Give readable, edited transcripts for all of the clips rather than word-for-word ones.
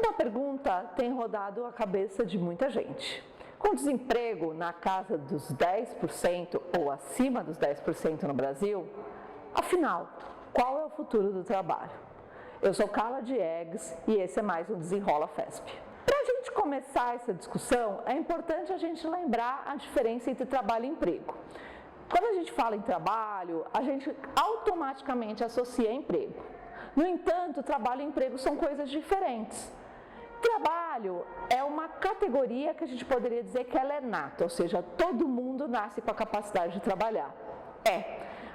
Uma pergunta tem rodado a cabeça de muita gente. Com desemprego na casa dos 10% ou acima dos 10% no Brasil, afinal, qual é o futuro do trabalho? Eu sou Carla Diegues e esse é mais um Desenrola FESP. Para a gente começar essa discussão, é importante a gente lembrar a diferença entre trabalho e emprego. Quando a gente fala em trabalho, a gente automaticamente associa emprego. No entanto, trabalho e emprego são coisas diferentes. Trabalho é uma categoria que a gente poderia dizer que ela é nata, ou seja, todo mundo nasce com a capacidade de trabalhar.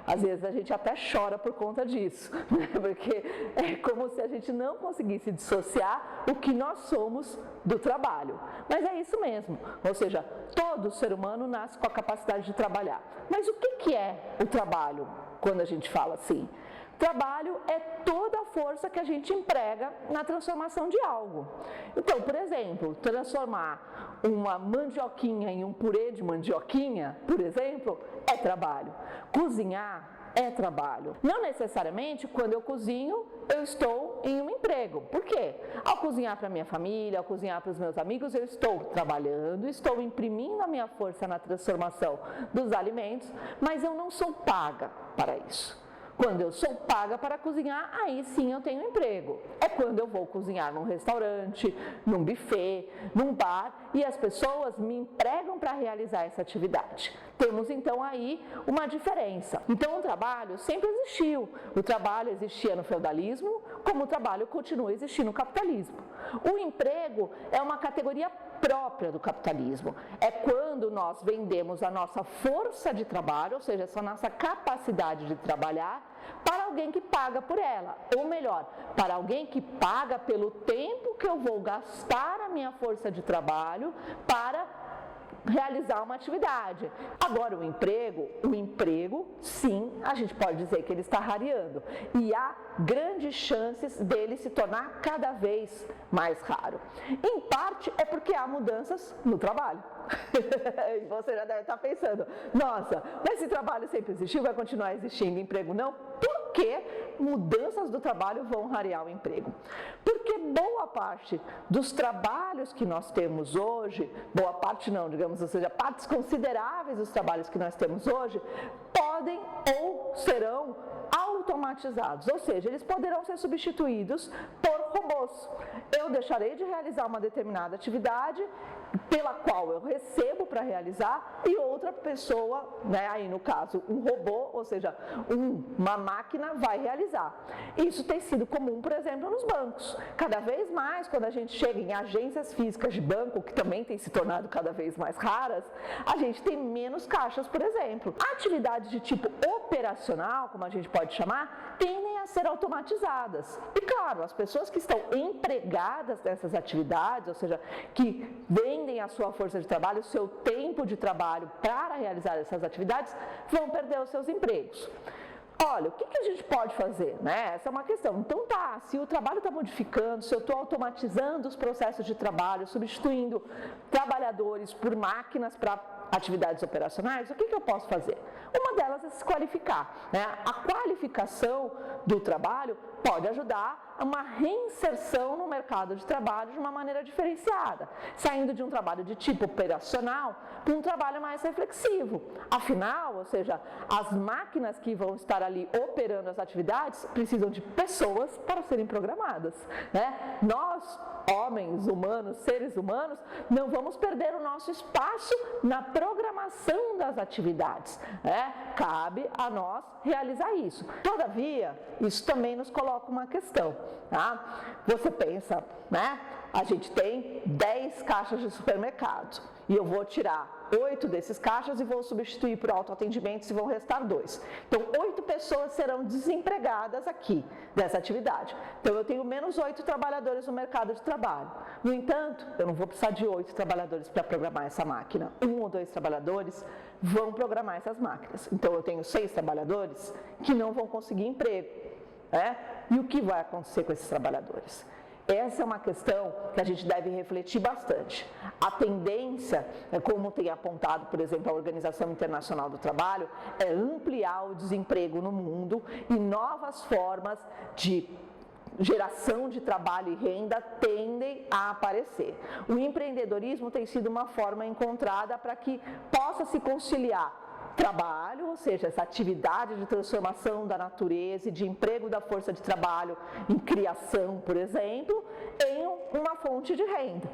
Às vezes a gente até chora por conta disso, né? Porque é como se a gente não conseguisse dissociar o que nós somos do trabalho. Mas é isso mesmo, ou seja, todo ser humano nasce com a capacidade de trabalhar. Mas o que é o trabalho quando a gente fala assim? Trabalho é toda a força que a gente emprega na transformação de algo. Então, por exemplo, transformar uma mandioquinha em um purê de mandioquinha, por exemplo, é trabalho. Cozinhar é trabalho. Não necessariamente quando eu cozinho, eu estou em um emprego. Por quê? Ao cozinhar para minha família, ao cozinhar para os meus amigos, eu estou trabalhando, estou imprimindo a minha força na transformação dos alimentos, mas eu não sou paga para isso. Quando eu sou paga para cozinhar, aí sim eu tenho emprego. É quando eu vou cozinhar num restaurante, num buffet, num bar e as pessoas me empregam para realizar essa atividade. Temos então aí uma diferença. Então o trabalho sempre existiu. O trabalho existia no feudalismo, como o trabalho continua existindo no capitalismo. O emprego é uma categoria própria do capitalismo. É quando nós vendemos a nossa força de trabalho, ou seja, essa nossa capacidade de trabalhar, para alguém que paga por ela, ou melhor, para alguém que paga pelo tempo que eu vou gastar a minha força de trabalho para realizar uma atividade. Agora o emprego, sim, a gente pode dizer que ele está rareando e há grandes chances dele se tornar cada vez mais raro. Em parte é porque há mudanças no trabalho. E você já deve estar pensando, nossa, mas esse trabalho sempre existiu, vai continuar existindo, emprego não? Por que mudanças do trabalho vão rarear o emprego? Porque boa parte dos trabalhos que nós temos hoje, boa parte não, digamos, ou seja, partes consideráveis dos trabalhos que nós temos hoje, podem ou serão automatizados, ou seja, eles poderão ser substituídos por robôs. Eu deixarei de realizar uma determinada atividade pela qual eu recebo para realizar e outra pessoa, né, aí no caso um robô, ou seja, uma máquina vai realizar. Isso tem sido comum, por exemplo, nos bancos. Cada vez mais, quando a gente chega em agências físicas de banco, que também tem se tornado cada vez mais raras, a gente tem menos caixas, por exemplo. Atividades de tipo operacional, como a gente pode chamar, tendem a ser automatizadas. E claro, as pessoas que estão empregadas nessas atividades, ou seja, que vendem a sua força de trabalho, o seu tempo de trabalho para realizar essas atividades, vão perder os seus empregos. Olha, o que a gente pode fazer, né? Essa é uma questão. Então tá, se o trabalho está modificando, se eu estou automatizando os processos de trabalho, substituindo trabalhadores por máquinas para atividades operacionais, o que eu posso fazer? Uma delas é se qualificar, né? A qualificação do trabalho pode ajudar a uma reinserção no mercado de trabalho de uma maneira diferenciada, saindo de um trabalho de tipo operacional para um trabalho mais reflexivo. Afinal, ou seja, as máquinas que vão estar ali operando as atividades precisam de pessoas para serem programadas, né? Nós, homens humanos, seres humanos, não vamos perder o nosso espaço na programação das atividades, né? Cabe a nós realizar isso. Todavia, isso também nos coloca uma questão, tá? Você pensa, né? A gente tem 10 caixas de supermercado e eu vou tirar 8 desses caixas e vou substituir por autoatendimento e vão restar 2. Então, 8 pessoas serão desempregadas aqui dessa atividade. Então, eu tenho menos 8 trabalhadores no mercado de trabalho. No entanto, eu não vou precisar de 8 trabalhadores para programar essa máquina. 1 ou 2 trabalhadores vão programar essas máquinas. Então, eu tenho 6 trabalhadores que não vão conseguir emprego, né? E o que vai acontecer com esses trabalhadores? Essa é uma questão que a gente deve refletir bastante. A tendência, como tem apontado, por exemplo, a Organização Internacional do Trabalho, é ampliar o desemprego no mundo e novas formas de geração de trabalho e renda tendem a aparecer. O empreendedorismo tem sido uma forma encontrada para que possa se conciliar trabalho, ou seja, essa atividade de transformação da natureza e de emprego da força de trabalho em criação, por exemplo, em uma fonte de renda.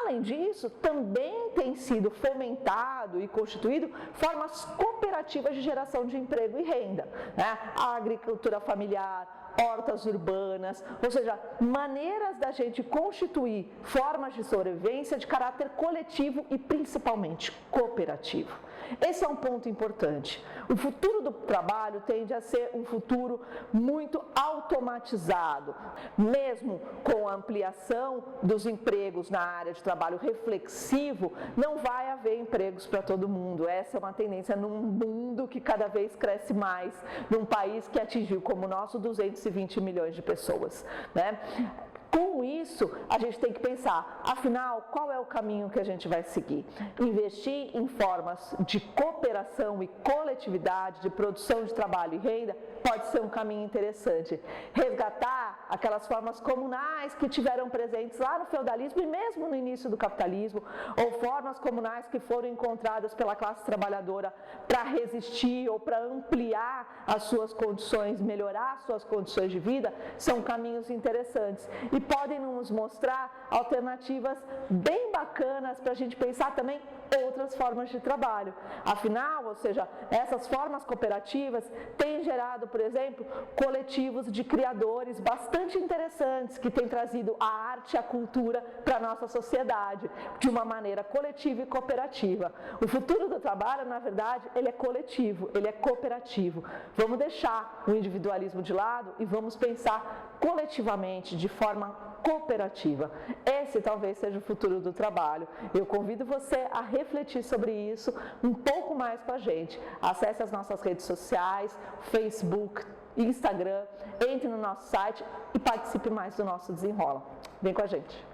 Além disso, também tem sido fomentado e constituído formas cooperativas de geração de emprego e renda, né? A agricultura familiar, hortas urbanas, ou seja, maneiras da gente constituir formas de sobrevivência de caráter coletivo e principalmente cooperativo. Esse é um ponto importante. O futuro do trabalho tende a ser um futuro muito automatizado, mesmo com a ampliação dos empregos na área de trabalho reflexivo, não vai haver empregos para todo mundo. Essa é uma tendência num mundo que cada vez cresce mais, num país que atingiu como o nosso 220 milhões de pessoas, né? Com isso, a gente tem que pensar, afinal, qual é o caminho que a gente vai seguir? Investir em formas de cooperação e coletividade, de produção de trabalho e renda, pode ser um caminho interessante. Resgatar aquelas formas comunais que tiveram presentes lá no feudalismo e mesmo no início do capitalismo, ou formas comunais que foram encontradas pela classe trabalhadora para resistir ou para ampliar as suas condições, melhorar as suas condições de vida, são caminhos interessantes e podem nos mostrar alternativas bem bacanas para a gente pensar também outras formas de trabalho. Afinal, ou seja, essas formas cooperativas têm gerado, por exemplo, coletivos de criadores bastante interessantes que têm trazido a arte e a cultura para a nossa sociedade de uma maneira coletiva e cooperativa. O futuro do trabalho, na verdade, ele é coletivo, ele é cooperativo. Vamos deixar o individualismo de lado e vamos pensar coletivamente, de forma cooperativa. Esse talvez seja o futuro do trabalho. Eu convido você a refletir sobre isso um pouco mais com a gente. Acesse as nossas redes sociais, Facebook, Instagram, entre no nosso site e participe mais do nosso Desenrola. Vem com a gente.